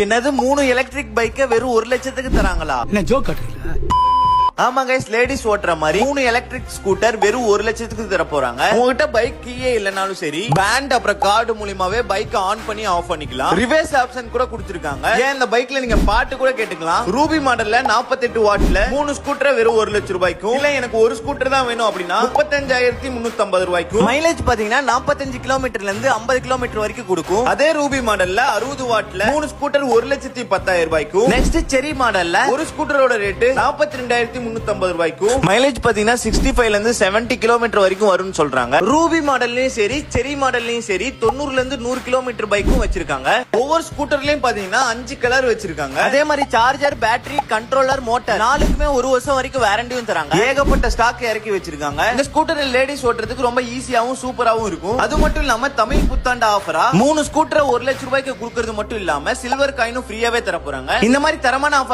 என்னது 3 எலக்ட்ரிக் பைக்க வெறும் 1 லட்சத்துக்கு தராங்களா? என்ன ஜோக் காட்டுறீங்களா? ஆமா கைஸ், லேடிஸ் ஓட்டுற மாதிரி 3 எலக்ட்ரிக் ஸ்கூட்டர் வெறும் 1 லட்சத்துக்கு தர போறாங்க. உங்ககிட்ட பைக் கீயே இல்லனாலும் சரி, பேண்ட் அப்புறம் கார்டு மூலமாவே பைக் ஆன் பண்ணி ஆஃப் பண்ணிக்கலாம். ரிவர்ஸ் ஆப்ஷன் கூட கொடுத்திருக்காங்க. ஏன் இந்த பைக்ல நீங்க பாட்டு கூட கேட்டுக்கலாம். ரூபி மாடல்ல 48 வாட்ல 3 ஸ்கூட்டர் வெறும் 1 லட்சம் ரூபாய்க்கும், இல்ல எனக்கு ஒரு ஸ்கூட்டர் தான் வேணும் அப்படின்னா 35,350 ரூபாய்க்கும். மைலேஜ் பாத்தீங்கன்னா 45 கிலோமீட்டர்ல இருந்து 50 கிலோமீட்டர் வரைக்கும் கொடுக்கும். அதே ரூபி மாடல்ல 60 வாட்ல 3 ஸ்கூட்டர் 1,10,000 ரூபாய்க்கும். நெக்ஸ்ட் செரி மாடல்ல ஒரு ஸ்கூட்டரோட ரேட் 42,350 ரூபாய்க்கும். மைலேஜ் பாத்தீங்கன்னா 65 ல இருந்து 70 கிலோமீட்டர் வரைக்கும் வரும்னு சொல்றாங்க. ரூபி மாடல்லயும் சரி, செரி மாடல்லயும் சரி 90 ல இருந்து 100 கிலோமீட்டர் பைக்கும் வச்சிருக்காங்க. ஒவ்வொரு ஸ்கூட்டர்லயும் பாத்தீங்கன்னா 5 கலர் வச்சிருக்காங்க. அதே மாதிரி சார்ஜர், பேட்டரி, கண்ட்ரோலர், மோட்டார் நாலுக்குமே 1 வருஷம் வரைக்கும் வாரண்டியும் தராங்க. ஏகப்பட்ட ஸ்டாக் இறக்கி வச்சிருக்காங்க. இந்த ஸ்கூட்டர் லேடிஸ் ஓட்டுறதுக்கு ரொம்ப ஈஸியாவும் சூப்பராவும் இருக்கும். அது மட்டும் இல்லாம தமிழ் புத்தாண்டு ஆஃபரா 3 ஸ்கூட்டர் 1 லட்சம் ரூபாய்க்கு கொடுக்கறது மட்டும் இல்லாம சில்வர் காயினும் ஃப்ரீயாவே தர போறாங்க. இந்த மாதிரி தரமான ஆஃபர்